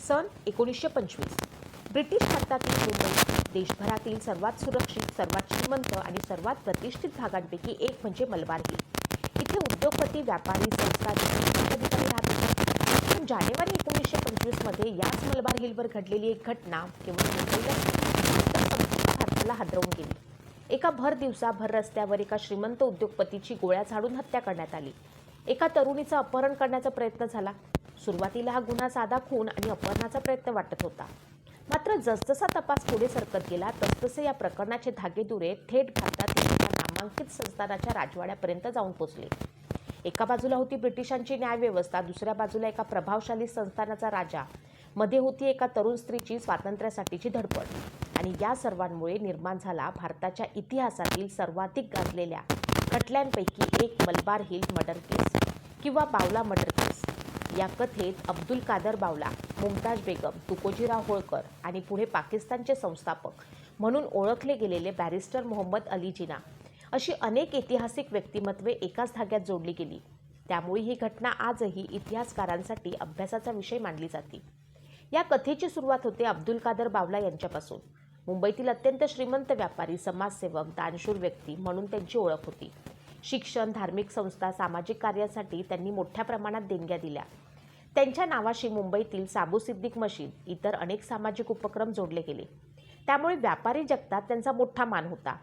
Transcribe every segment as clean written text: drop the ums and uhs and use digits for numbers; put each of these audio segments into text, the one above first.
सन 1925 British भारतातील मुंबई देशभरातील सर्वात सुरक्षित, सर्वात श्रीमंत आणि सर्वात प्रतिष्ठित भागांपैकी एक म्हणजे मलबार हिल. इथे उद्योगपती, व्यापारी, संस्थानिक अधिकारी राहत होते. पण जानेवारी 1925 मध्ये याच मलबार हिलवर घडलेली एक घटना केवळ मुंबईला तर संपूर्ण भारताला हादरवून गेली. एका भर दिवसा भर रस्त्यावर एका श्रीमंत उद्योगपतीची गोळ्या झाडून हत्या करण्यात आली. एका तरुणीचं अपहरण करण्याचा प्रयत्न झाला. सुरुवातीला हा गुन्हा साधा खून आणि अपहरणाचा प्रयत्न वाटत होता. मात्र जसजसा तपास पुढे सरकत गेला तसतसे या प्रकरणाचे धागेदुरे थेट भारतातील एका नामांकित संस्थानाच्या राजवाड्यापर्यंत जाऊन पोचले. एका बाजूला होती ब्रिटिशांची न्यायव्यवस्था, दुसऱ्या बाजूला एका प्रभावशाली संस्थानाचा राजा, मध्ये होती एका तरुण स्त्रीची स्वातंत्र्यासाठीची धडपड. आणि या सर्वांमुळे निर्माण झाला भारताच्या इतिहासातील सर्वाधिक गाजलेल्या खटल्यांपैकी एक मलबार हिल मर्डर केस किंवा बावला मर्डर केस. या कथेत अब्दुल कादर बावला, मुमताज बेगम, तुकोजीराव होळकर आणि पुढे पाकिस्तानचे संस्थापक म्हणून ओळखले गेलेले बॅरिस्टर मोहम्मद अली जिना अशी अनेक ऐतिहासिक व्यक्तिमत्वे एकाच धाग्यात जोडली गेली. त्यामुळे ही घटना आजही इतिहासकारांसाठी अभ्यासाचा विषय मानली जाते. या कथेची सुरुवात होते अब्दुल कादर बावला यांच्यापासून. मुंबईतील अत्यंत श्रीमंत व्यापारी, समाजसेवक, दानशूर व्यक्ती म्हणून त्यांची ओळख होती. शिक्षण, धार्मिक संस्था, सामाजिक कार्यासाठी त्यांनी मोठ्या प्रमाणात देणग्या दिल्या. त्यांच्या नावाशी मुंबईतील साबू सिद्दीक मशीद, इतर अनेक सामाजिक उपक्रम जोडले गेले. त्यामुळे व्यापारी जगतात त्यांचा मोठा मान होता.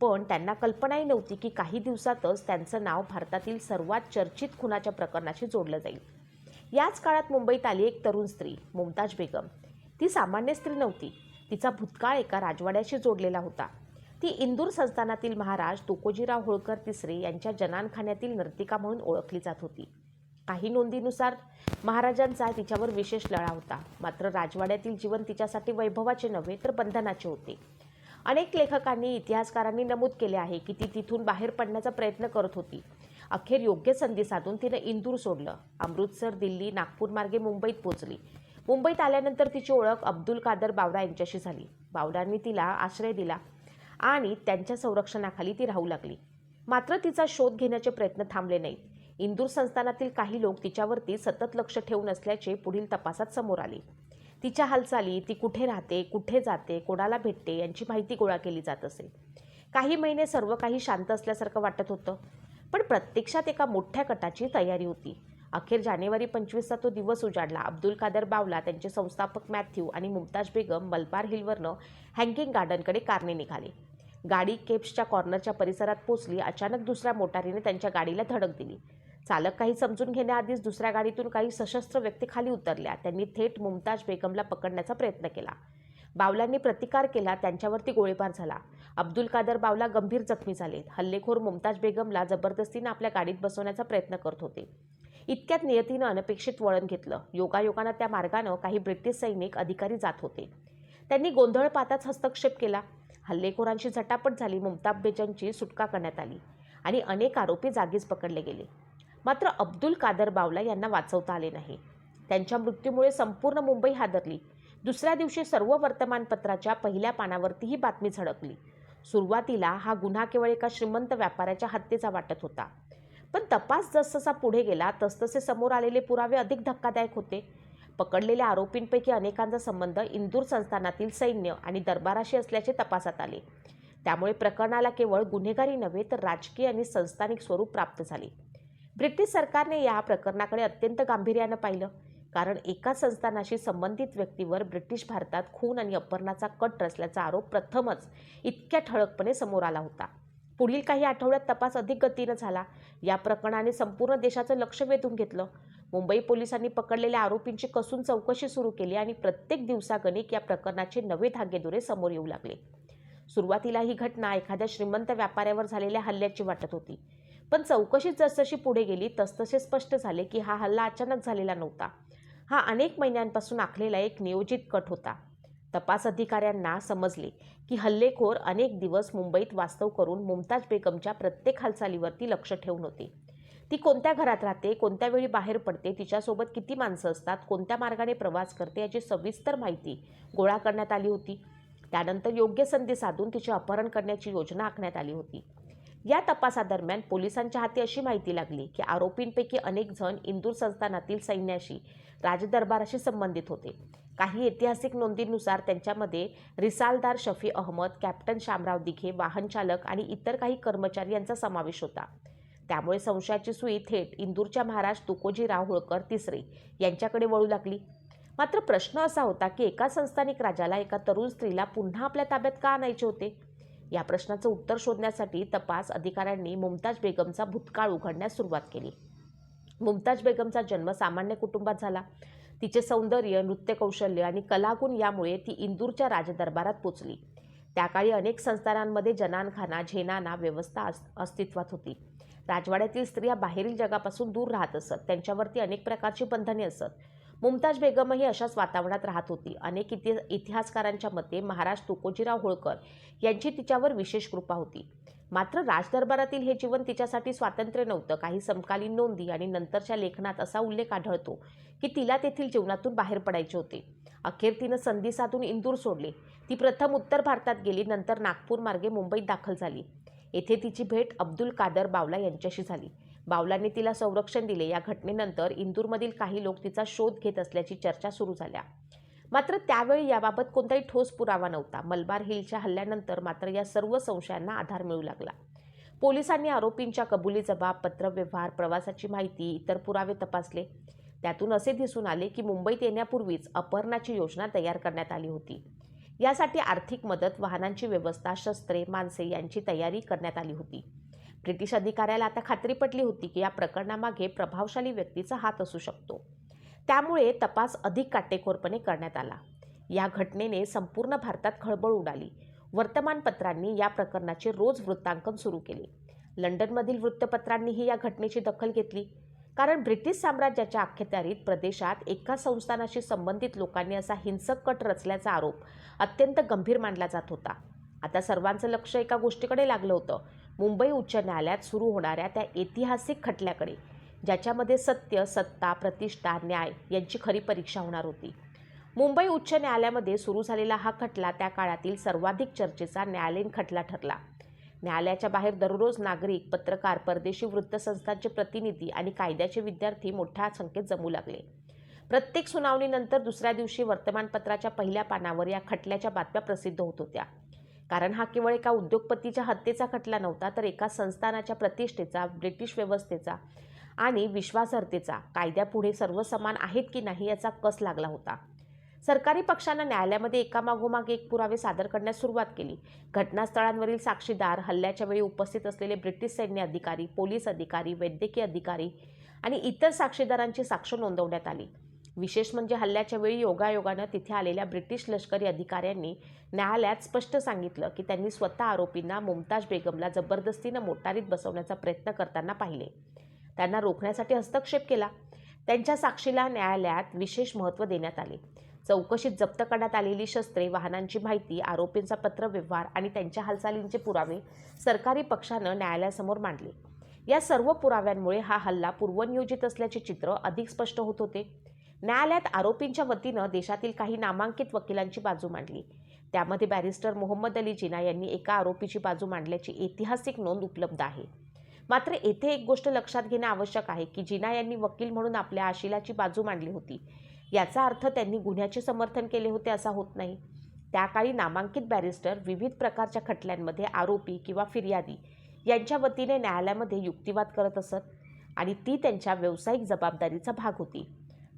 पण त्यांना कल्पनाही नव्हती की काही दिवसातच त्यांचं नाव भारतातील सर्वात चर्चित खुनाच्या प्रकरणाशी जोडलं जाईल. याच काळात मुंबईत आली एक तरुण स्त्री, मुमताज बेगम. ती सामान्य स्त्री नव्हती. तिचा भूतकाळ एका राजवाड्याशी जोडलेला होता. ती इंदूर संस्थानातील महाराज तुकोजीराव होळकर तिसरे यांच्या जनानखान्यातील नर्तिका म्हणून ओळखली जात होती. काही नोंदीनुसार महाराजांचा तिच्यावर विशेष लळा होता. मात्र राजवाड्यातील जीवन तिच्यासाठी वैभवाचे नव्हे तर बंधनाचे होते. अनेक लेखकांनी, इतिहासकारांनी नमूद केले आहे की ती तिथून बाहेर पडण्याचा प्रयत्न करत होती. अखेर योग्य संधी साधून तिने इंदूर सोडलं. अमृतसर, दिल्ली, नागपूर मार्गे मुंबईत पोहोचली. मुंबईत आल्यानंतर तिची ओळख अब्दुल कादर बावला यांच्याशी झाली. बावलांनी तिला आश्रय दिला आणि त्यांच्या संरक्षणाखाली ती राहू लागली. मात्र तिचा शोध घेण्याचे प्रयत्न थांबले नाहीत. इंदूर संस्थानातील काही लोक तिच्यावरती सतत लक्ष ठेवून असल्याचे पुढील तपासात समोर आले. तिच्या हालचाली, ती कुठे राहते, कुठे जाते, कोणाला भेटते यांची माहिती गोळा केली जात असे. काही महिने सर्व काही शांत असल्यासारखं वाटत होतं. पण प्रत्यक्षात एका मोठ्या कटाची तयारी होती. अखेर जानेवारी 25चा तो दिवस उजाडला. अब्दुल कादर बावला, त्यांचे संस्थापक मॅथ्यू आणि मुमताज बेगम मलबार हिलवरनं हँगिंग गार्डनकडे कारने निघाले. गाडी केप्सच्या कॉर्नरच्या परिसरात पोचली. अचानक दुसऱ्या मोटारीने त्यांच्या गाडीला धडक दिली. चालक काही समजून घेण्याआधीच दुसऱ्या गाडीतून काही सशस्त्र व्यक्ती खाली उतरल्या. त्यांनी थेट मुमताज बेगमला पकडण्याचा प्रयत्न केला. बावलांनी प्रतिकार केला. त्यांच्यावरती गोळीबार झाला. अब्दुल कादर बावला गंभीर जखमी झाले. हल्लेखोर मुमताज बेगमला जबरदस्तीनं आपल्या गाडीत बसवण्याचा प्रयत्न करत होते. इतक्यात नियतीनं अनपेक्षित वळण घेतलं. योगायोगानं त्या मार्गानं काही ब्रिटिश सैनिक अधिकारी जात होते. त्यांनी गोंधळ पाहताच हस्तक्षेप केला. हल्लेखोरांशी झटापट झाली. मुमताज बेगमची सुटका करण्यात आली आणि अनेक आरोपी जागीच पकडले गेले. मात्र अब्दुल कादर बावला यांना वाचवता आले नाही. त्यांच्या मृत्यूमुळे संपूर्ण मुंबई हादरली. दुसऱ्या दिवशी सर्व वर्तमानपत्राच्या पहिल्या पानावरती ही बातमी झळकली. सुरुवातीला हा गुन्हा केवळ एका श्रीमंत व्यापाऱ्याच्या हत्येचा वाटत होता. पण तपास जसजसा पुढे गेला तसतसे समोर आलेले पुरावे अधिक धक्कादायक होते. पकडलेल्या आरोपींपैकी अनेकांचा संबंध इंदूर संस्थानातील सैन्य आणि दरबाराशी असल्याचे तपासात आले. त्यामुळे प्रकरणाला केवळ गुन्हेगारी नव्हे तर राजकीय आणि संस्थानिक स्वरूप प्राप्त झाले. ब्रिटिश सरकारने या प्रकरणाकडे अत्यंत गांभीर्यानं पाहिलं. कारण एका संस्थानाशी संबंधित व्यक्तीवर ब्रिटिश भारतात खून आणि अपहरणाचा कट रचल्याचा आरोप प्रथमच इतक्या ठळकपणे समोर आला होता. पुढील काही आठवड्यात तपास अधिक गतीनं झाला. या प्रकरणाने संपूर्ण देशाचं लक्ष वेधून घेतलं. मुंबई पोलिसांनी पकडलेल्या आरोपींची कसून चौकशी सुरू केली आणि प्रत्येक दिवसागणिक या प्रकरणाचे नवे धागेदोरे समोर येऊ लागले. सुरुवातीला ही घटना एखाद्या श्रीमंत व्यापाऱ्यावर झालेल्या हल्ल्याची वाटत होती. पण चौकशी जसजशी पुढे गेली तसतसे स्पष्ट झाले की हा हल्ला अचानक झालेला नव्हता. हा अनेक महिन्यांपासून आखलेला एक नियोजित कट होता. तपास अधिकाऱ्यांना समजले की हल्लेखोर अनेक दिवस मुंबईत वास्तव करून मुमताज बेगमच्या प्रत्येक हालचालीवरती लक्ष ठेवून होते. ती कोणत्या घरात राहते, कोणत्या वेळी बाहेर पडते, तिच्यासोबत किती माणसं असतात, कोणत्या मार्गाने प्रवास करते याची सविस्तर माहिती गोळा करण्यात आली होती. त्यानंतर योग्य संधी साधून तिचे अपहरण करण्याची योजना आखण्यात आली होती. या तपासादरम्यान पोलिसांच्या हाती अशी माहिती लागली की आरोपींपैकी अनेक जण इंदूर संस्थानातील सैन्याशी राजदरबाराशी संबंधित होते. काही ऐतिहासिक नोंदींनुसार त्यांच्यामध्ये रिसालदार शफी अहमद, कॅप्टन शामराव दिघे, वाहनचालक आणि इतर काही कर्मचारी यांचा समावेश होता. त्यामुळे संशयाची सुई थेट इंदूरच्या महाराज तुकोजीराव होळकर तिसरे यांच्याकडे वळू लागली. मात्र प्रश्न असा होता की एका संस्थानिक राजाला एका तरुण स्त्रीला पुन्हा आपल्या ताब्यात का आणायचे होते? या प्रश्नाचं उत्तर शोधण्यासाठी तपास अधिकाऱ्यांनी मुमताज बेगमचा भूतकाळ उघडण्यास सुरुवात केली. मुमताज बेगमचा जन्म सामान्य कुटुंबात झाला. तिचे सौंदर्य, नृत्य कौशल्य आणि कलागुण यामुळे ती इंदूरच्या राजदरबारात पोचली. त्या काळी अनेक संस्थानांमध्ये जनानखाना, झेनाना व्यवस्था अस्तित्वात होती. राजवाड्यातील स्त्रिया बाहेरील जगापासून दूर राहत असत. त्यांच्यावरती अनेक प्रकारची बंधने असत. मुमताज बेगमही अशाच वातावरणात राहत होती. अनेक इतिहासकारांच्या मते महाराज तुकोजीराव होळकर यांची तिच्यावर विशेष कृपा होती. मात्र राजदरबारातील हे जीवन तिच्यासाठी स्वातंत्र्य नव्हतं. काही समकालीन नोंदी आणि नंतरच्या लेखनात असा उल्लेख आढळतो की तिला तेथील जीवनातून बाहेर पडायचे होते. अखेर तिनं संधी साधून इंदूर सोडले. ती प्रथम उत्तर भारतात गेली, नंतर नागपूर मार्गे मुंबईत दाखल झाली. येथे तिची भेट अब्दुल कादर बावला यांच्याशी झाली. बावलांनी तिला संरक्षण दिले. या घटनेनंतर इंदूरमधील काही लोक तिचा शोध घेत असल्याची चर्चा सुरू झाल्या. मात्र त्यावेळी याबाबत कोणताही ठोस पुरावा नव्हता. मलबार हिलच्या हल्ल्यानंतर मात्र या सर्व संशयांना आधार मिळू लागला. पोलिसांनी आरोपींच्या कबुली जबाब, पत्रव्यवहार, प्रवासाची माहिती, इतर पुरावे तपासले. त्यातून असे दिसून आले की मुंबईत येण्यापूर्वीच अपहरणाची योजना तयार करण्यात आली होती. यासाठी आर्थिक मदत, वाहनांची व्यवस्था, शस्त्रे, माणसे यांची तयारी करण्यात आली होती. ब्रिटिश अधिकाऱ्याला आता खात्री पटली होती की या प्रकरणामागे प्रभावशाली व्यक्तीचा हात असू शकतो. त्यामुळे तपास अधिक काटेकोरपणे करण्यात आला. या घटनेने संपूर्ण भारतात खळबळ उडाली. वर्तमानपत्रांनी या प्रकरणाचे रोज वृत्तांकन सुरू केले. लंडनमधील वृत्तपत्रांनीही या घटनेची दखल घेतली. कारण ब्रिटिश साम्राज्याच्या अखत्यारीत प्रदेशात एका संस्थानाशी संबंधित लोकांनी असा हिंसक कट रचल्याचा आरोप अत्यंत गंभीर मानला जात होता. आता सर्वांचं लक्ष एका गोष्टीकडे लागलं होतं. मुंबई उच्च न्यायालयात सुरू होणाऱ्या त्या ऐतिहासिक खटल्याकडे, ज्याच्यामध्ये सत्य, सत्ता, प्रतिष्ठा, न्याय यांची खरी परीक्षा होणार होती. मुंबई उच्च न्यायालयामध्ये सुरू झालेला हा खटला त्या काळातील सर्वाधिक चर्चेचा न्यायालयीन खटला ठरला. न्यायालयाच्या बाहेर दररोज नागरिक, पत्रकार, परदेशी वृत्तसंस्थांचे प्रतिनिधी आणि कायद्याचे विद्यार्थी मोठ्या संख्येत जमू लागले. प्रत्येक सुनावणीनंतर दुसऱ्या दिवशी वर्तमानपत्राच्या पहिल्या पानावर या खटल्याच्या बातम्या प्रसिद्ध होत होत्या. कारण हा केवळ एका उद्योगपतीच्या हत्येचा खटला नव्हता, तर एका संस्थानाच्या प्रतिष्ठेचा, ब्रिटिश व्यवस्थेचा आणि विश्वासार्हतेचा, कायद्यापुढे सर्व समान आहेत की नाही याचा कस लागला होता. सरकारी पक्षानं न्यायालयामध्ये एकामागोमाग एक पुरावे सादर करण्यास सुरुवात केली. घटनास्थळांवरील साक्षीदार, हल्ल्याच्या वेळी उपस्थित असलेले ब्रिटिश सैन्य अधिकारी, पोलीस अधिकारी, वैद्यकीय अधिकारी आणि इतर साक्षीदारांची साक्ष नोंदवण्यात आली. विशेष म्हणजे हल्ल्याच्या वेळी योगायोगानं तिथे आलेल्या ब्रिटिश लष्करी अधिकाऱ्यांनी न्यायालयात स्पष्ट सांगितलं की त्यांनी स्वतः आरोपींना मुमताज बेगमला जबरदस्तीनं मोटारीत बसवण्याचा प्रयत्न करताना पाहिले. त्यांना रोखण्यासाठी हस्तक्षेप केला. त्यांच्या साक्षीला न्यायालयात विशेष महत्त्व देण्यात आले. चौकशीत जप्त करण्यात आलेली शस्त्रे, वाहनांची माहिती, आरोपींचा पत्रव्यवहार आणि त्यांच्या हालचालींचे पुरावे सरकारी पक्षानं न्यायालयासमोर मांडले. या सर्व पुराव्यांमुळे हा हल्ला पूर्वनियोजित असल्याचे चित्र अधिक स्पष्ट होत होते. न्यायालयात आरोपींच्या वतीनं देशातील काही नामांकित वकिलांची बाजू मांडली. त्यामध्ये बॅरिस्टर मोहम्मद अली जिना यांनी एका आरोपीची बाजू मांडल्याची ऐतिहासिक नोंद उपलब्ध आहे. मात्र येथे एक गोष्ट लक्षात घेणं आवश्यक आहे की जिना यांनी वकील म्हणून आपल्या आशिलाची बाजू मांडली होती. याचा अर्थ त्यांनी गुन्ह्याचे समर्थन केले होते असा होत नाही. त्या काळी नामांकित बॅरिस्टर विविध प्रकारच्या खटल्यांमध्ये आरोपी किंवा फिर्यादी यांच्या वतीने न्यायालयामध्ये युक्तिवाद करत असत आणि ती त्यांच्या व्यावसायिक जबाबदारीचा भाग होती.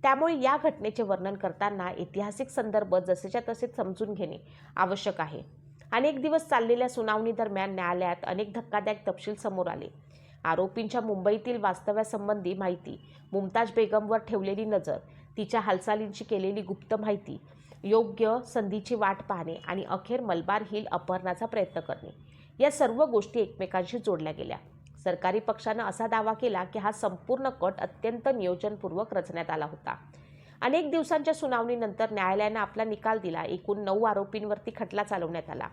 त्यामुळे या घटनेचे वर्णन करताना ऐतिहासिक संदर्भ जसेच्या तसे समजून घेणे आवश्यक आहे. अनेक दिवस चाललेल्या सुनावणी दरम्यान न्यायालयात अनेक धक्कादायक तपशील समोर आले. आरोपींच्या मुंबईतील वास्तव्यासंबंधी माहिती, मुमताज बेगमवर ठेवलेली नजर, तिच्या हालचालींची केलेली गुप्त माहिती, योग्य संधीची वाट पाहणे आणि अखेर मलबार हिल अपहरणाचा प्रयत्न करणे, या सर्व गोष्टी एकमेकांशी जोडल्या गेल्या. सरकारी पक्षानं असा दावा केला की हा संपूर्ण कट अत्यंत नियोजनपूर्वक रचण्यात आला होता. अनेक दिवसांच्या सुनावणीनंतर न्यायालयानं आपला निकाल दिला. एकूण 9 आरोपींवरती खटला चालवण्यात आला.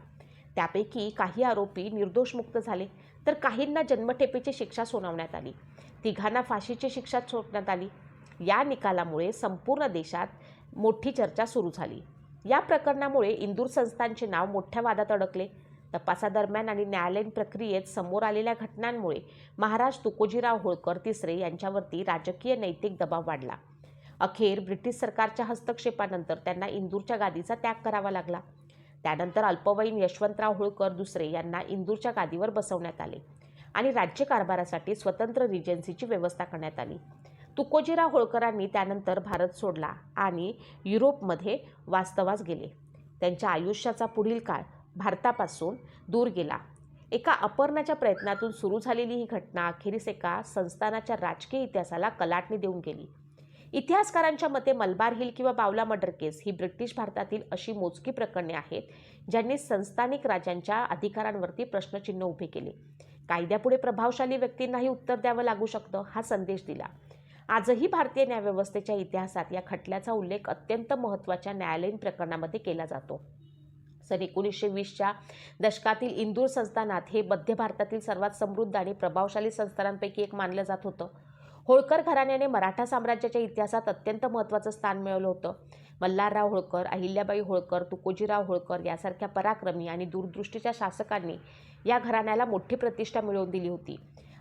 त्यापैकी काही आरोपी निर्दोष मुक्त झाले, तर काहींना जन्मठेपेची शिक्षा सुनावण्यात आली. 3घांना फाशीची शिक्षा ठोकण्यात आली. या निकालामुळे संपूर्ण देशात मोठी चर्चा सुरू झाली. या प्रकरणामुळे इंदूर संस्थानचे नाव मोठ्या वादात अडकले. तपासादरम्यान आणि न्यायालयीन प्रक्रियेत समोर आलेल्या घटनांमुळे महाराज तुकोजीराव होळकर तिसरे यांच्यावरती राजकीय नैतिक दबाव वाढला. अखेर ब्रिटिश सरकारच्या हस्तक्षेपानंतर त्यांना इंदूरच्या गादीचा त्याग करावा लागला. त्यानंतर अल्पवयीन यशवंतराव होळकर दुसरे यांना इंदूरच्या गादीवर बसवण्यात आले आणि राज्यकारभारासाठी स्वतंत्र रिजन्सीची व्यवस्था करण्यात आली. तुकोजीराव होळकरांनी त्यानंतर भारत सोडला आणि युरोपमध्ये वास्तवास गेले. त्यांच्या आयुष्याचा पुढील काळ भारतापासून दूर गेला. एका अपहरणाच्या प्रयत्नातून सुरू झालेली ही घटना अखेरीस एका संस्थानाच्या राजकीय इतिहासाला कलाटणी देऊन गेली. इतिहासकारांच्या मते मलबार हिल किंवा बावला मर्डर केस ही ब्रिटिश भारतातील अशी मोजकी प्रकरणे आहेत ज्यांनी संस्थानिक राजांच्या अधिकारांवरती प्रश्नचिन्ह उभे केले. कायद्यापुढे प्रभावशाली व्यक्तींनाही उत्तर द्यावं लागू शकतं हा संदेश दिला. आजही भारतीय न्यायव्यवस्थेच्या इतिहासात या खटल्याचा उल्लेख अत्यंत महत्त्वाच्या न्यायालयीन प्रकरणामध्ये केला जातो. सन 1920च्या दशकातील इंदूर संस्थानात हे मध्य भारतातील सर्वात समृद्ध आणि प्रभावशाली संस्थानांपैकी एक मानलं जात होतं. होळकर घराण्याने मराठा साम्राज्याच्या इतिहासात अत्यंत महत्त्वाचं स्थान मिळवलं होतं. मल्हारराव होळकर, अहिल्याबाई होळकर, तुकोजीराव होळकर यासारख्या पराक्रमी आणि दूरदृष्टीच्या शासकांनी या घराण्याला मोठी प्रतिष्ठा मिळवून दिली होती.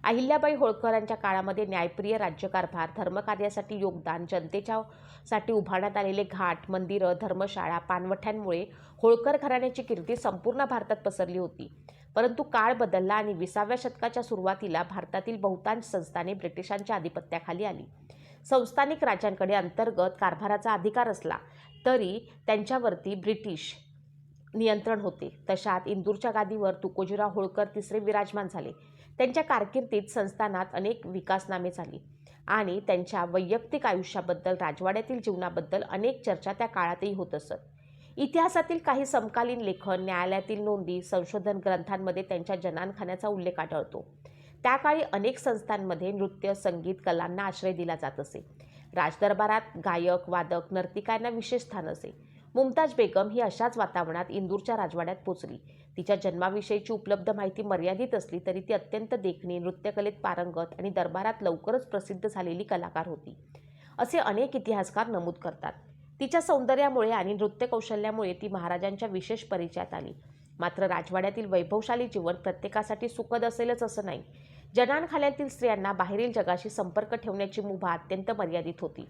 अहिल्याबाई होळकरांच्या काळामध्ये न्यायप्रिय राज्यकारभार, धर्मकार्यासाठी योगदान, जनतेच्यासाठी उभारण्यात आलेले घाट, मंदिरं, धर्मशाळा, पाणवठ्यांमुळे होळकर घराण्याची कीर्ती संपूर्ण भारतात पसरली होती. परंतु काळ बदलला आणि 20व्या शतकाच्या सुरुवातीला भारतातील बहुतांश संस्थाने ब्रिटिशांच्या आधिपत्याखाली आली. संस्थानिक राजांकडे अंतर्गत कारभाराचा अधिकार असला तरी त्यांच्यावरती ब्रिटिश नियंत्रण होते. तशात इंदूरच्या गादीवर तुकोजीराव होळकर तिसरे विराजमान झाले. त्यांच्या कारकिर्दीत संस्थानात अनेक विकासनामे झाली आणि त्यांच्या वैयक्तिक आयुष्याबद्दल, राजवाड्यातील जीवनाबद्दल अनेक चर्चा त्या काळातही होत असत. इतिहासातील काही समकालीन लेखन, न्यायालयातील नोंदी, संशोधन ग्रंथांमध्ये त्यांच्या जनानखान्याचा उल्लेख आढळतो. त्या काळी अनेक संस्थांमध्ये नृत्य, संगीत, कलांना आश्रय दिला जात असे. राजदरबारात गायक, वादक, नर्तिकांना विशेष स्थान असे. मुमताज बेगम ही अशाच वातावरणात इंदूरच्या राजवाड्यात पोचली. तिच्या जन्माविषयीची उपलब्ध माहिती मर्यादित असली तरी ती अत्यंत देखणी, नृत्यकलेत पारंगत आणि दरबारात लवकरच प्रसिद्ध झालेली कलाकार होती, असे अनेक इतिहासकार नमूद करतात. तिच्या सौंदर्यामुळे आणि नृत्य कौशल्यामुळे ती महाराजांच्या विशेष परिचयात आली. मात्र राजवाड्यातील वैभवशाली जीवन प्रत्येकासाठी सुखद असेलच असं नाही. जनानखान्यातील स्त्रियांना बाहेरील जगाशी संपर्क ठेवण्याची मुभा अत्यंत मर्यादित होती.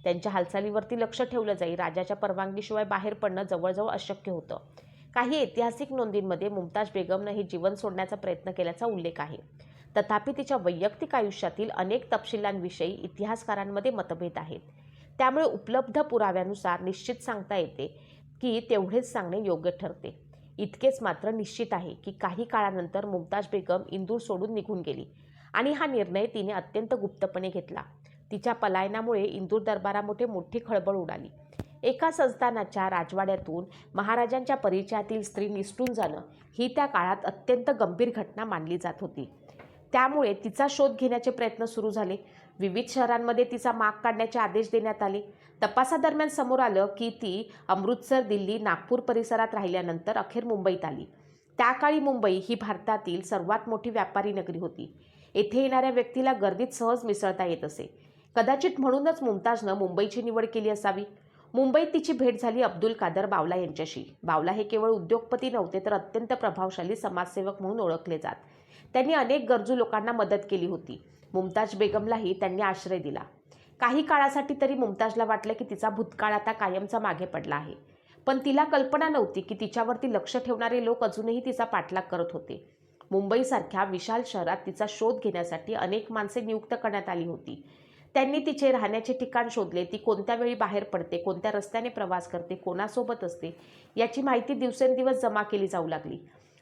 त्यांच्या हालचालीवरती लक्ष ठेवलं जाई. राजाच्या परवानगीशिवाय बाहेर पडणं जवळजवळ अशक्य होतं. काही ऐतिहासिक नोंदींमध्ये मुमताज बेगमनं हे जीवन सोडण्याचा प्रयत्न केल्याचा उल्लेख आहे. तथापि तिच्या वैयक्तिक आयुष्यातील अनेक तपशिलांविषयी इतिहासकारांमध्ये मतभेद आहेत. त्यामुळे उपलब्ध पुराव्यानुसार निश्चित सांगता येते की तेवढेच सांगणे योग्य ठरते. इतकेच मात्र निश्चित आहे की काही काळानंतर मुमताज बेगम इंदूर सोडून निघून गेली आणि हा निर्णय तिने अत्यंत गुप्तपणे घेतला. तिच्या पलायनामुळे इंदूर दरबारामध्ये मोठी खळबळ उडाली. एका संस्थानाच्या राजवाड्यातून महाराजांच्या परिचयातील स्त्री निसटून जाणं ही त्या काळात अत्यंत गंभीर घटना मानली जात होती. त्यामुळे तिचा शोध घेण्याचे प्रयत्न सुरू झाले. विविध शहरांमध्ये तिचा माग काढण्याचे आदेश देण्यात आले. तपासादरम्यान समोर आलं की ती अमृतसर, दिल्ली, नागपूर परिसरात राहिल्यानंतर अखेर मुंबईत आली. त्या काळी मुंबई ही भारतातील सर्वात मोठी व्यापारी नगरी होती. येथे येणाऱ्या व्यक्तीला गर्दीत सहज मिसळता येत असे. कदाचित म्हणूनच मुमताजनं मुंबईची निवड केली असावी. मुंबईत तिची भेट झाली अब्दुल कादर बावला यांच्याशी. बावला हे केवळ उद्योगपती नव्हते तर अत्यंत प्रभावशाली समाजसेवक म्हणून ओळखले जात. त्यांनी अनेक गरजू लोकांना मदत केली होती. मुमताज बेगमलाही त्यांनी आश्रय दिला. काही काळासाठी तरी मुमताजला वाटलं की तिचा भूतकाळ आता कायमचा मागे पडला आहे. पण तिला कल्पना नव्हती की तिच्यावरती लक्ष ठेवणारे लोक अजूनही तिचा पाठलाग करत होते. मुंबईसारख्या विशाल शहरात तिचा शोध घेण्यासाठी अनेक माणसे नियुक्त करण्यात आली होती. त्यांनी तिचे राहण्याचे ठिकाण शोधले. ती कोणत्या वेळी बाहेर पडते, कोणत्या रस्त्याने प्रवास करते, कोणासोबत असते याची माहिती दिवसेंदिवस जमा केली जाऊ लागली.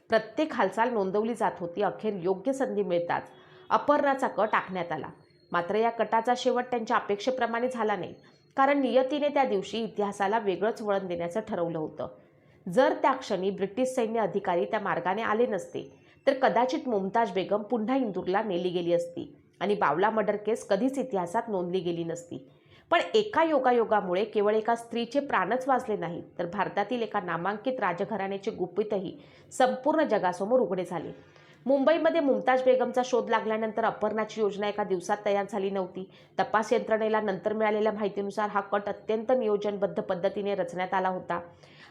प्रत्येक हालचाल नोंदवली जात होती. अखेर योग्य संधी मिळताच अपहरणाचा कट आखण्यात आला. मात्र या कटाचा शेवट त्यांच्या अपेक्षेप्रमाणे झाला नाही, कारण नियतीने त्या दिवशी इतिहासाला वेगळंच वळण देण्याचं ठरवलं होतं. जर त्या क्षणी ब्रिटिश सैन्य अधिकारी त्या मार्गाने आले नसते तर कदाचित मुमताज बेगम पुन्हा इंदूरला नेली गेली असती आणि बावला मर्डर केस कधीच इतिहासात नोंदली गेली नसती. पण एका योगायोगामुळे केवळ एका स्त्रीचे प्राणच वाचले नाहीत, तर भारतातील एका नामांकित राजघराण्याचे गुपितही संपूर्ण जगासमोर उघडे झाले. मुंबईमध्ये मुमताज बेगमचा शोध लागल्यानंतर अपहरणाची योजना एका दिवसात तयार झाली नव्हती. तपास यंत्रणेला नंतर मिळालेल्या माहितीनुसार हा कट अत्यंत नियोजनबद्ध पद्धतीने रचण्यात आला होता.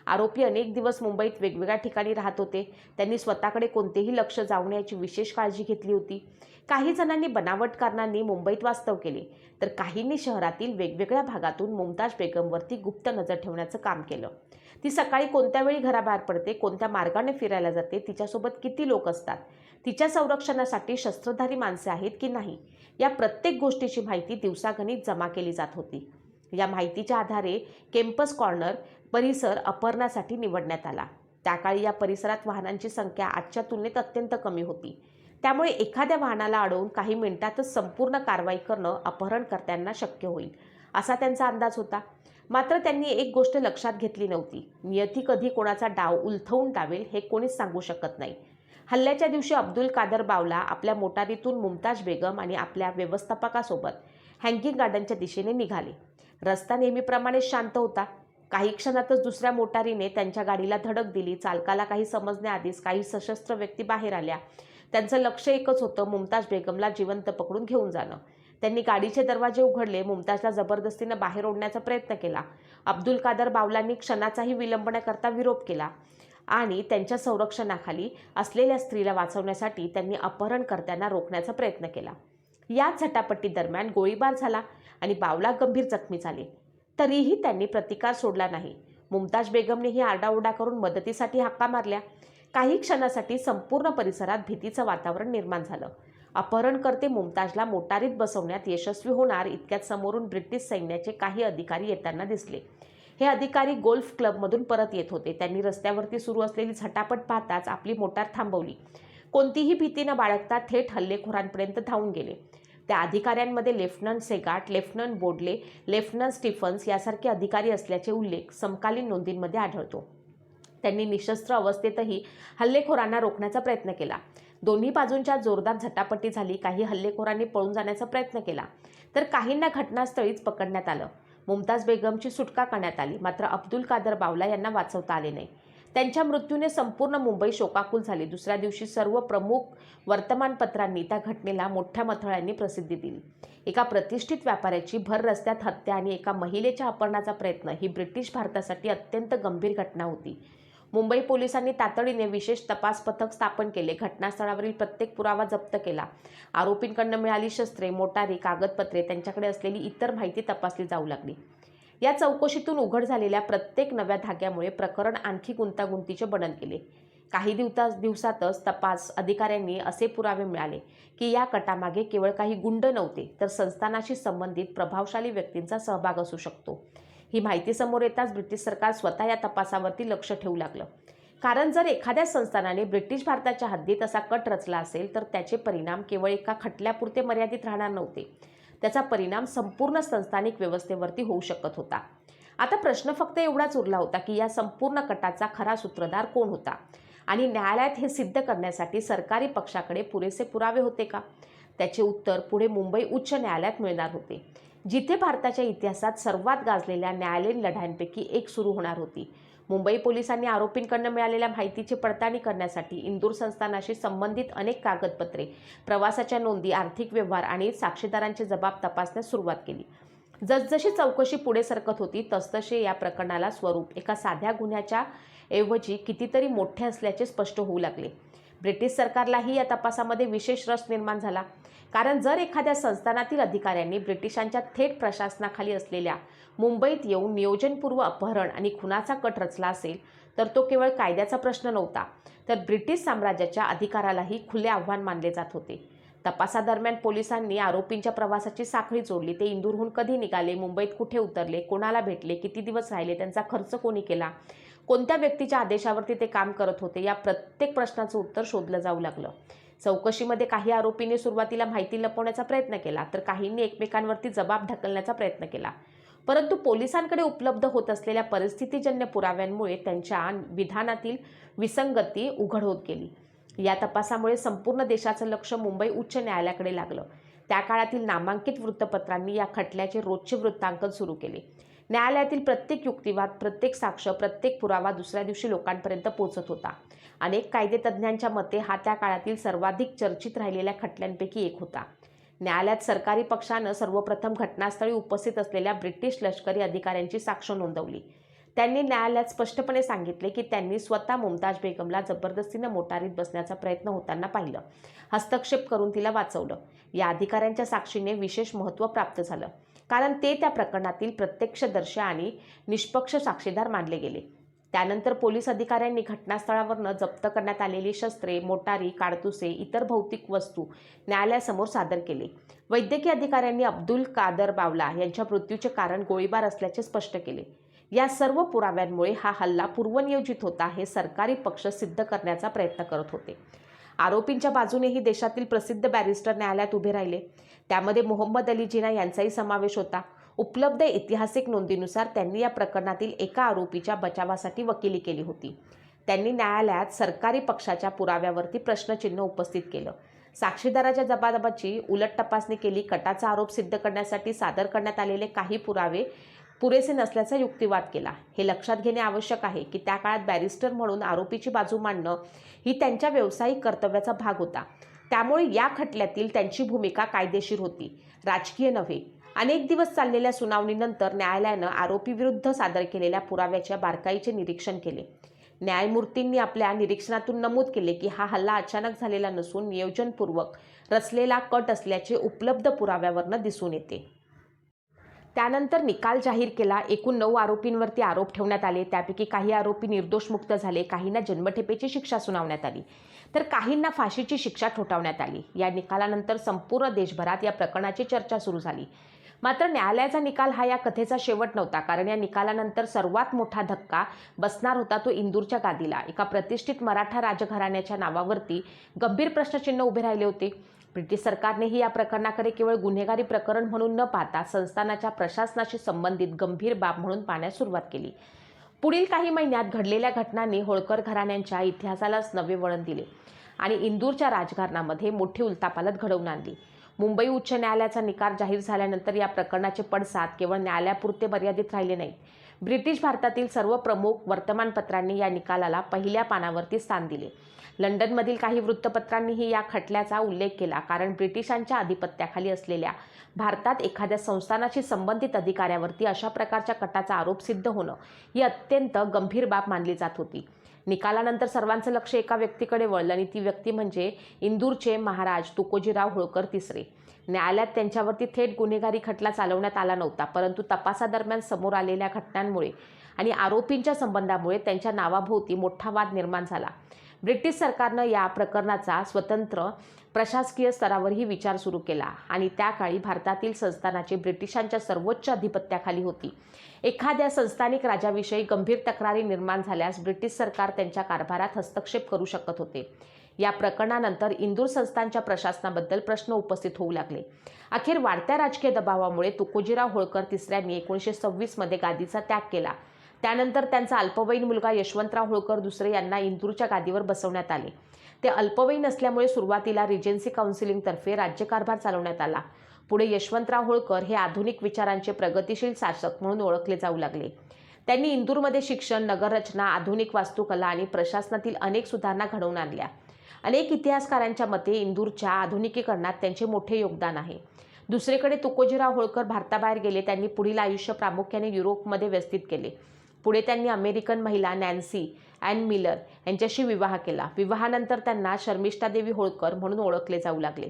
आरोपी अनेक दिवस मुंबईत वेगवेगळ्या ठिकाणी राहत होते. त्यांनी स्वतःकडे कोणतेही लक्ष जाऊ नये याची विशेष काळजी घेतली होती. काही जणांनी बनावट कारणांनी मुंबईत वास्तव केले, तर काहींनी शहरातील वेगवेगळ्या भागातून मुमताज बेगमवरती गुप्त नजर ठेवण्याचं काम केलं. ती सकाळी कोणत्या वेळी घराबाहेर पडते, कोणत्या मार्गाने फिरायला जाते, तिच्यासोबत किती लोक असतात, तिच्या संरक्षणासाठी शस्त्रधारी माणसे आहेत की नाही, या प्रत्येक गोष्टीची माहिती दिवसागणिक जमा केली जात होती. या माहितीच्या आधारे कॅम्पस कॉर्नर परिसर अपहरणासाठी निवडण्यात आला. त्या काळी या परिसरात वाहनांची संख्या आजच्या तुलनेत अत्यंत कमी होती. त्यामुळे एखाद्या वाहनाला अडवून काही मिनिटातच संपूर्ण कारवाई करणं अपहरणकर्त्यांना शक्य होईल, असा त्यांचा अंदाज होता. मात्र त्यांनी एक गोष्ट लक्षात घेतली नव्हती. नियती कधी कोणाचा डाव उलथवून टावेल हे कोणीच सांगू शकत नाही. हल्ल्याच्या दिवशी अब्दुल कादर बावला आपल्या मोटारीतून मुमताज बेगम आणि आपल्या व्यवस्थापकासोबत हँगिंग गार्डनच्या दिशेने निघाले. रस्ता नेहमीप्रमाणे शांत होता. काही क्षणातच दुसऱ्या मोटारीने त्यांच्या गाडीला धडक दिली. चालकाला काही समजण्याआधीच काही सशस्त्र व्यक्ती बाहेर आल्या. त्यांचं लक्ष एकच होतं, मुमताज बेगमला जिवंत पकडून घेऊन जाणं. त्यांनी गाडीचे दरवाजे उघडले, मुमताजला जबरदस्तीनं बाहेर ओढण्याचा प्रयत्न केला. अब्दुल कादर बावलांनी क्षणाचाही विलंब न करता विरोध केला आणि त्यांच्या संरक्षणाखाली असलेल्या स्त्रीला वाचवण्यासाठी त्यांनी अपहरणकर्त्यांना रोखण्याचा प्रयत्न केला. याच झटापटी दरम्यान गोळीबार झाला आणि बावला गंभीर जखमी झाले. तरीही त्यांनी प्रतिकार सोडला नाही. मुमताज बेगमनेही आरडाओरडा करून मदतीसाठी हाका मारल्या. काही क्षणासाठी संपूर्ण परिसरात भीतीचं वातावरण निर्माण झालं. अपहरणकर्ते मुमताजला मोटारीत बसवण्यात यशस्वी होणार इतक्यात समोरून ब्रिटिश सैन्याचे काही अधिकारी येताना दिसले. हे अधिकारी गोल्फ क्लबमधून परत येत होते. त्यांनी रस्त्यावरती सुरू असलेली झटापट पाहताच आपली मोटार थांबवली. कोणतीही भीती न बाळगता थेट हल्लेखोरांपर्यंत धावून गेले. त्या अधिकाऱ्यांमध्ये लेफ्टनंट सेगाट, लेफ्टनंट बोडले, लेफ्टनंट स्टीफन्स यासारखे अधिकारी असल्याचे उल्लेख समकालीन नोंदींमध्ये आढळतो. त्यांनी निशस्त्र अवस्थेतही हल्लेखोरांना रोखण्याचा प्रयत्न केला. दोन्ही बाजूंच्या जोरदार झटापटी झाली. काही हल्लेखोरांनी पळून जाण्याचा प्रयत्न केला, तर काहींना घटनास्थळीच पकडण्यात आलं. मुमताज बेगमची सुटका करण्यात आली, मात्र अब्दुल कादर बावला यांना वाचवता आले नाही. त्यांच्या मृत्यूने संपूर्ण मुंबई शोकाकुल झाली. दुसऱ्या दिवशी सर्व प्रमुख वर्तमानपत्रांनी त्या घटनेला मोठ्या मथळ्यांनी प्रसिद्धी दिली. एका प्रतिष्ठित व्यापाऱ्याची भर रस्त्यात हत्या आणि एका महिलेच्या अपहरणाचा प्रयत्न ही ब्रिटिश भारतासाठी अत्यंत गंभीर घटना होती. मुंबई पोलिसांनी तातडीने विशेष तपास पथक स्थापन केले. घटनास्थळावरील प्रत्येक पुरावा जप्त केला. आरोपींकडून मिळाली शस्त्रे, मोटारी, कागदपत्रे, त्यांच्याकडे असलेली इतर माहिती तपासली जाऊ लागली. या चौकशीतून उघड झालेल्या प्रत्येक नव्या धाग्यामुळे प्रकरण आणखी गुंतागुंतीचे बनत गेले. काही दिवसातच तपास अधिकाऱ्यांनी असे पुरावे मिळाले की या कटामागे केवळ काही गुंड नव्हते, तर संस्थानाशी संबंधित प्रभावशाली व्यक्तींचा सहभाग असू शकतो. ही माहिती समोर येताच ब्रिटिश सरकार स्वतः या तपासावरती लक्ष ठेवू लागलं. कारण जर एखाद्या संस्थानाने ब्रिटिश भारताच्या हद्दीत असा कट रचला असेल, तर त्याचे परिणाम केवळ एका खटल्यापुरते मर्यादित राहणार नव्हते. त्याचा परिणाम संपूर्ण संस्थानिक व्यवस्थेवरती होऊ शकत होता. आता प्रश्न फक्त एवढाच उरला होता की या संपूर्ण कटाचा खरा सूत्रधार कोण होता आणि न्यायालयात हे सिद्ध करण्यासाठी सरकारी पक्षाकडे पुरेसे पुरावे होते का? त्याचे उत्तर पुढे मुंबई उच्च न्यायालयात मिळणार होते, जिथे भारताच्या इतिहासात सर्वात गाजलेल्या न्यायालयीन लढ्यांपैकी एक सुरू होणार होती. मुंबई पोलिसांनी आरोपींकडून मिळालेल्या माहितीची पडताळणी करण्यासाठी इंदूर संस्थानाशी संबंधित अनेक कागदपत्रे, प्रवासाच्या नोंदी, आर्थिक व्यवहार आणि साक्षीदारांचे जबाब तपासण्यास सुरुवात केली. जसजशी चौकशी पुढे सरकत होती, तसतसे या प्रकरणाला स्वरूप एका साध्या गुन्ह्याच्या ऐवजी कितीतरी मोठे असल्याचे स्पष्ट होऊ लागले. ब्रिटिश सरकारलाही या तपासामध्ये विशेष रस निर्माण झाला. कारण जर एखाद्या संस्थानातील अधिकाऱ्यांनी ब्रिटिशांच्या थेट प्रशासनाखाली असलेल्या मुंबईत येऊन नियोजनपूर्व अपहरण आणि खुनाचा कट रचला असेल, तर तो केवळ कायद्याचा प्रश्न नव्हता, तर ब्रिटिश साम्राज्याच्या अधिकारालाही खुले आव्हान मानले जात होते. तपासादरम्यान पोलिसांनी आरोपींच्या प्रवासाची साखळी जोडली. ते इंदूरहून कधी निघाले, मुंबईत कुठे उतरले, कोणाला भेटले, किती दिवस राहिले, त्यांचा खर्च कोणी केला, कोणत्या व्यक्तीच्या आदेशावरती ते काम करत होते, या प्रत्येक प्रश्नाचं उत्तर शोधलं जाऊ लागलं. चौकशीमध्ये काही आरोपींनी सुरुवातीला माहिती लपवण्याचा प्रयत्न केला, तर काहींनी एकमेकांवरती जबाब ढकलण्याचा प्रयत्न केला. परंतु पोलिसांकडे उपलब्ध होत असलेल्या परिस्थितीजन्य पुराव्यांमुळे त्यांच्या विधानातील विसंगती उघड होत गेली. या तपासामुळे संपूर्ण देशाचं लक्ष मुंबई उच्च न्यायालयाकडे लागलं. त्या काळातील नामांकित वृत्तपत्रांनी या खटल्याचे रोजचे वृत्तांकन सुरू केले. न्यायालयातील प्रत्येक युक्तिवाद, प्रत्येक साक्ष, प्रत्येक पुरावा दुसऱ्या दिवशी लोकांपर्यंत पोहोचत होता. अनेक कायदेतज्ञांच्या मते हा त्या काळातील सर्वाधिक चर्चित राहिलेल्या खटल्यांपैकी एक होता. न्यायालयात सरकारी पक्षानं सर्वप्रथम घटनास्थळी उपस्थित असलेल्या ब्रिटिश लष्करी अधिकाऱ्यांची साक्ष नोंदवली. त्यांनी न्यायालयात स्पष्टपणे सांगितले की त्यांनी स्वतः मुमताज बेगमला जबरदस्तीनं मोटारीत बसण्याचा प्रयत्न होताना पाहिलं, हस्तक्षेप करून तिला वाचवलं. या अधिकाऱ्यांच्या साक्षीने विशेष महत्त्व प्राप्त झालं, कारण ते त्या प्रकरणातील प्रत्यक्षदर्शी आणि निष्पक्ष साक्षीदार मानले गेले. त्यानंतर पोलीस अधिकाऱ्यांनी घटनास्थळावरनं जप्त करण्यात आलेली शस्त्रे, मोटारी, काडतुसे, इतर भौतिक वस्तू न्यायालयासमोर सादर केले. वैद्यकीय अधिकाऱ्यांनी अब्दुल कादर बावला यांच्या मृत्यूचे कारण गोळीबार असल्याचे स्पष्ट केले. या सर्व पुराव्यांमुळे हा हल्ला पूर्वनियोजित होता हे सरकारी पक्ष सिद्ध करण्याचा प्रयत्न करत होते. आरोपींच्या बाजूनेही देशातील प्रसिद्ध बॅरिस्टर न्यायालयात उभे राहिले. त्यामध्ये मोहम्मद अली जिना यांचाही समावेश होता. उपलब्ध ऐतिहासिक नोंदीनुसार त्यांनी या प्रकरणातील एका आरोपीच्या बचावासाठी वकिली केली होती. त्यांनी न्यायालयात सरकारी पक्षाच्या पुराव्यावरती प्रश्नचिन्ह उपस्थित केलं. साक्षीदाराच्या जबाबाची उलट तपासणी केली. कटाचा आरोप सिद्ध करण्यासाठी सादर करण्यात आलेले काही पुरावे पुरेसे नसल्याचा युक्तिवाद केला. हे लक्षात घेणे आवश्यक आहे की त्या काळात बॅरिस्टर म्हणून आरोपीची बाजू मांडणं ही त्यांच्या व्यावसायिक कर्तव्याचा भाग होता. त्यामुळे या खटल्यातील त्यांची भूमिका कायदेशीर होती, राजकीय नव्हे. अनेक दिवस चाललेल्या सुनावणीनंतर न्यायालयानं आरोपीविरुद्ध सादर केलेल्या पुराव्याच्या बारकाईचे निरीक्षण केले. न्यायमूर्तींनी आपल्या निरीक्षणातून नमूद केले की हा हल्ला अचानक झालेला नसून नियोजनपूर्वक रचलेला कट असल्याचे उपलब्ध पुराव्यावरनं दिसून येते. त्यानंतर निकाल जाहीर केला. एकूण 9 आरोपींवरती आरोप ठेवण्यात आले. त्यापैकी काही आरोपी निर्दोष मुक्त झाले, काहींना जन्मठेपेची शिक्षा सुनावण्यात आली, तर काहींना फाशीची शिक्षा ठोठावण्यात आली. या निकालानंतर संपूर्ण देशभरात या प्रकरणाची चर्चा सुरू झाली. मात्र न्यायालयाचा निकाल हा या कथेचा शेवट नव्हता, कारण या निकालानंतर सर्वात मोठा धक्का बसणार होता तो इंदूरच्या गादीला. एका प्रतिष्ठित मराठा राजघराण्याच्या नावावरती गंभीर प्रश्नचिन्ह उभे राहिले होते. ब्रिटिश सरकारनेही या प्रकरणाकडे केवळ गुन्हेगारी प्रकरण म्हणून न पाहता संस्थानाच्या प्रशासनाशी संबंधित गंभीर बाब म्हणून पाहण्यास सुरुवात केली. पुढील काही महिन्यात घडलेल्या घटनांनी होळकर घराण्याच्या इतिहासालाच नवे वळण दिले आणि इंदूरच्या राजकारणामध्ये मोठी उलथापालथ घडवून आणली. मुंबई उच्च न्यायालयाचा निकाल जाहीर झाल्यानंतर या प्रकरणाचे पडसाद केवळ न्यायालयापुरते मर्यादित राहिले नाहीत. ब्रिटिश भारतातील सर्व प्रमुख वर्तमानपत्रांनी या निकालाला पहिल्या पानावरती स्थान दिले. लंडनमधील काही वृत्तपत्रांनीही या खटल्याचा उल्लेख केला, कारण ब्रिटिशांच्या आधिपत्याखाली असलेल्या भारतात एखाद्या संस्थानाशी संबंधित अधिकाऱ्यावरती अशा प्रकारच्या कटाचा आरोप सिद्ध होणं ही अत्यंत गंभीर बाब मानली जात होती. निकालानंतर सर्वांचं लक्ष एका व्यक्तीकडे वळलं आणि ती व्यक्ती म्हणजे इंदूरचे महाराज तुकोजीराव होळकर तिसरे. न्यायालयात त्यांच्यावरती थेट गुन्हेगारी खटला चालवण्यात आला नव्हता, परंतु तपासादरम्यान समोर आलेल्या घटनांमुळे आणि आरोपींच्या संबंधामुळे त्यांच्या नावाभोवती मोठा वाद निर्माण झाला. ब्रिटिश सरकारनं या प्रकरणाचा स्वतंत्र प्रशासकीय स्तरावरही विचार सुरू केला आणि त्या काळी भारतातील संस्थानाची ब्रिटिशांच्या सर्वोच्च अधिपत्याखाली होती. एखाद्या संस्थानिक राजाविषयी गंभीर तक्रारी निर्माण झाल्यास ब्रिटिश सरकार त्यांच्या कारभारात हस्तक्षेप करू शकत होते. या प्रकरणानंतर इंदूर संस्थानच्या प्रशासनाबद्दल प्रश्न उपस्थित होऊ लागले. अखेर वाढत्या राजकीय दबावामुळे तुकोजीराव होळकर तिसऱ्यांनी 1926 मध्ये गादीचा त्याग केला. त्यानंतर त्यांचा अल्पवयीन मुलगा यशवंतराव होळकर दुसरे यांना इंदूरच्या गादीवर बसवण्यात आले. ते अल्पवयीन असल्यामुळे सुरुवातीला रिजन्सी काउन्सिलिंगतर्फे राज्यकारभार चालवण्यात आला. पुढे यशवंतराव होळकर हे आधुनिक विचारांचे प्रगतिशील शासक म्हणून ओळखले जाऊ लागले. त्यांनी इंदूरमध्ये शिक्षण, नगररचना, आधुनिक वास्तुकला आणि प्रशासनातील अनेक सुधारणा घडवून आणल्या. अनेक इतिहासकारांच्या मते इंदूरच्या आधुनिकीकरणात त्यांचे मोठे योगदान आहे. दुसरीकडे तुकोजीराव होळकर भारताबाहेर गेले. त्यांनी पुढील आयुष्य प्रामुख्याने युरोपमध्ये व्यतीत केले. पुढे त्यांनी अमेरिकन महिला नॅन्सी ॲन मिलर यांच्याशी विवाह केला. विवाहानंतर त्यांना शर्मिष्ठादेवी होळकर म्हणून ओळखले जाऊ लागले.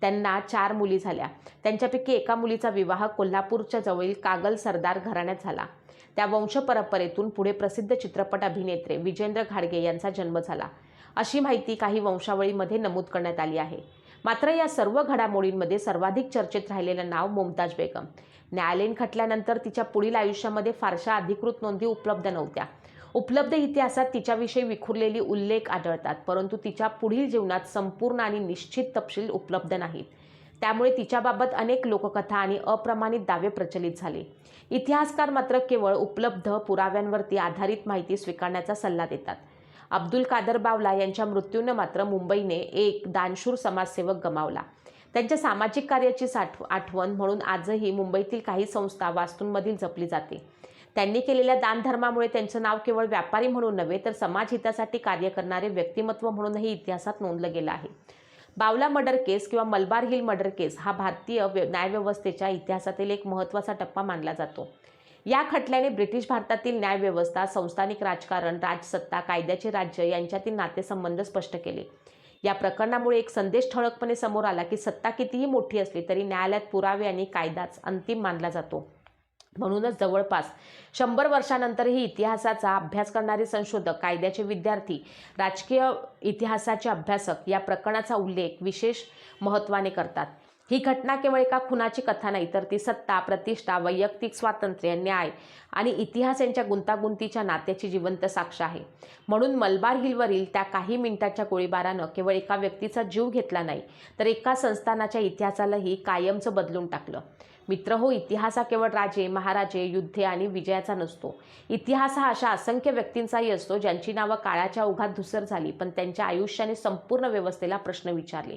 त्यांना 4 मुली झाल्या. त्यांच्यापैकी एका मुलीचा विवाह कोल्हापूरच्या जवळील कागल सरदार घराण्यात झाला. त्या वंशपरंपरेतून पुढे प्रसिद्ध चित्रपट अभिनेते विजेंद्र घाडगे यांचा जन्म झाला, अशी माहिती काही वंशावळीमध्ये नमूद करण्यात आली आहे. मात्र या सर्व घडामोडींमध्ये सर्वाधिक चर्चेत राहिलेलं नाव मुमताज बेगम. न्यायालयीन खटल्यानंतर तिच्या पुढील आयुष्यामध्ये फारशा अधिकृत नोंदी उपलब्ध नव्हत्या. उपलब्ध इतिहासात तिच्याविषयी विखुरलेली उल्लेख आढळतात, परंतु तिच्या पुढील जीवनात संपूर्ण आणि निश्चित तपशील उपलब्ध नाहीत. त्यामुळे तिच्याबाबत अनेक लोककथा आणि अप्रमाणित दावे प्रचलित झाले. इतिहासकार मात्र केवळ उपलब्ध पुराव्यांवरती आधारित माहिती स्वीकारण्याचा सल्ला देतात. अब्दुल कादर बावला यांच्या मृत्यूनं मात्र मुंबईने एक दानशूर समाजसेवक गमावला. त्यांच्या सामाजिक कार्याची आठवण म्हणून आजही मुंबईतील काही संस्था वास्तूंमधील जपली जाते. त्यांनी केलेल्या दानधर्मामुळे त्यांचं नाव केवळ व्यापारी म्हणून नव्हे तर समाजहितासाठी कार्य करणारे व्यक्तिमत्व म्हणूनही इतिहासात नोंदलं गेलं आहे. बावला मर्डर केस किंवा मलबार हिल मर्डर केस हा भारतीय न्यायव्यवस्थेच्या इतिहासातील एक महत्त्वाचा टप्पा मानला जातो. या खटल्याने ब्रिटिश भारतातील न्यायव्यवस्था, संस्थानिक राजकारण, राजसत्ता, कायद्याचे राज्य यांच्यातील नातेसंबंध स्पष्ट केले. या प्रकरणामुळे एक संदेश ठळकपणे समोर आला की सत्ता कितीही मोठी असली तरी न्यायालयात पुरावे आणि कायदाच अंतिम मानला जातो. म्हणूनच जवळपास 100 वर्षांनंतरही इतिहासाचा अभ्यास करणारे संशोधक, कायद्याचे विद्यार्थी, राजकीय इतिहासाचे अभ्यासक या प्रकरणाचा उल्लेख विशेष महत्त्वाने करतात. ही घटना केवळ एका खुनाची कथा नाही तर ती सत्ता, प्रतिष्ठा, वैयक्तिक स्वातंत्र्य, न्याय आणि इतिहास यांच्या गुंतागुंतीच्या नात्याची जिवंत साक्ष आहे. म्हणून मलबार हिलवरील त्या काही मिनिटांच्या गोळीबारानं केवळ एका व्यक्तीचा जीव घेतला नाही तर एका संस्थानाच्या इतिहासालाही कायमचं बदलून टाकलं. मित्रहो, इतिहास हा केवळ राजे, महाराजे, युद्धे आणि विजयाचा नसतो. इतिहास हा अशा असंख्य व्यक्तींचाही असतो ज्यांची नावं काळाच्या ओघात धूसर झाली पण त्यांच्या आयुष्याने संपूर्ण व्यवस्थेला प्रश्न विचारले.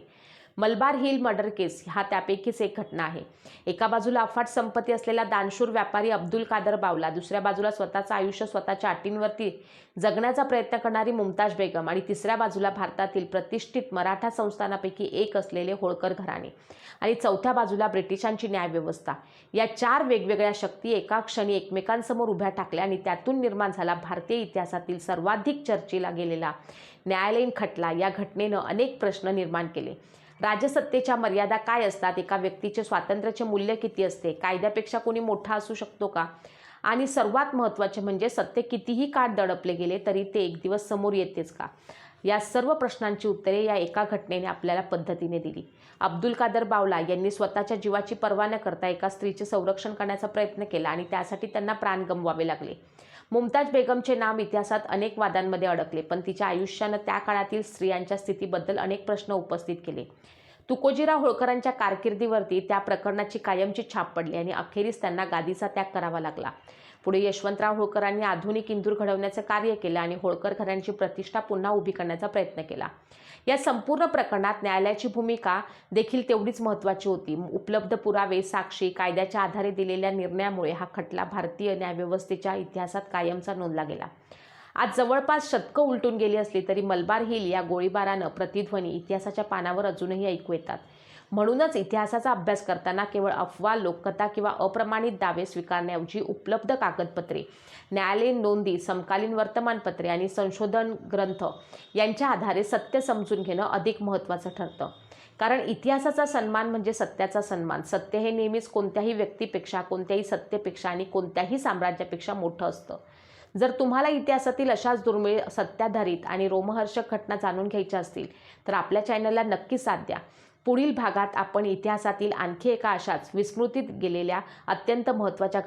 मलबार हिल मर्डर केस हा त्यापैकीच एक घटना आहे. एका बाजूला अफाट संपत्ती असलेला दानशूर व्यापारी अब्दुल कादर बावला, दुसऱ्या बाजूला स्वतःचं आयुष्य स्वतःच्या अटींवरती जगण्याचा प्रयत्न करणारी मुमताज बेगम आणि तिसऱ्या बाजूला भारतातील प्रतिष्ठित मराठा संस्थानापैकी एक असलेले होळकर घराणे आणि चौथ्या बाजूला ब्रिटिशांची न्यायव्यवस्था. या 4 वेगवेगळ्या शक्ती एका क्षणी एकमेकांसमोर उभ्या टाकल्या आणि त्यातून निर्माण झाला भारतीय इतिहासातील सर्वाधिक चर्चेला गेलेला न्यायालयीन खटला. या घटनेनं अनेक प्रश्न निर्माण केले. राजसत्तेच्या मर्यादा काय असतात? एका व्यक्तीचे स्वातंत्र्याचे मूल्य किती असते? कायद्यापेक्षा कोणी मोठा असू शकतो का? आणि सर्वात महत्त्वाचे म्हणजे सत्य कितीही काळ दडपले गेले तरी ते एक दिवस समोर येतेच का? या सर्व प्रश्नांची उत्तरे या एका घटनेने आपल्याला पद्धतीने दिली. अब्दुल कादर बावला यांनी स्वतःच्या जीवाची पर्वा न करता एका स्त्रीचे संरक्षण करण्याचा प्रयत्न केला आणि त्यासाठी त्यांना प्राण गमवावे लागले. मुमताज बेगमचे नाम इतिहासात अनेक वादांमध्ये अडकले पण तिच्या आयुष्यानं त्या काळातील स्त्रियांच्या स्थितीबद्दल अनेक प्रश्न उपस्थित केले. तुकोजीराव होळकरांच्या कारकिर्दीवरती त्या प्रकरणाची कायमची छाप पडली आणि अखेरीस त्यांना गादीचा त्याग करावा लागला. पुढे यशवंतराव होळकरांनी आधुनिक इंदूर घडवण्याचं कार्य केलं आणि होळकर घराण्याची प्रतिष्ठा पुन्हा उभी करण्याचा प्रयत्न केला. या संपूर्ण प्रकरणात न्यायालयाची भूमिका देखील तेवढीच महत्त्वाची होती. उपलब्ध पुरावे, साक्षी, कायद्याच्या आधारे दिलेल्या निर्णयामुळे हा खटला भारतीय न्यायव्यवस्थेच्या इतिहासात कायमचा नोंदला गेला. आज जवळपास शतकं उलटून गेली असली तरी मलबार हिल या गोळीबारानं प्रतिध्वनी इतिहासाच्या पानावर अजूनही ऐकू येतात. म्हणूनच इतिहासाचा अभ्यास करताना केवळ अफवा, लोककथा किंवा अप्रमाणित दावे स्वीकारण्याऐवजी उपलब्ध कागदपत्रे, न्यायालयीन नोंदी, समकालीन वर्तमानपत्रे आणि संशोधन ग्रंथ यांच्या आधारे सत्य समजून घेणं अधिक महत्त्वाचं ठरतं. कारण इतिहासाचा सन्मान म्हणजे सत्याचा सन्मान. सत्य हे नेहमीच कोणत्याही व्यक्तीपेक्षा, कोणत्याही सत्तेपेक्षा आणि कोणत्याही साम्राज्यापेक्षा मोठं असतं. जर तुम्हाला इतिहासातील अशाच दुर्मिळ, सत्याधारित आणि रोमहर्षक घटना जाणून घ्यायच्या असतील तर आपल्या चॅनलला नक्की साथ द्या. पुढील भागात आपण इतिहासातील आणखी एका अशाच विस्मृतीत गेलेल्या अत्यंत महत्त्वाच्या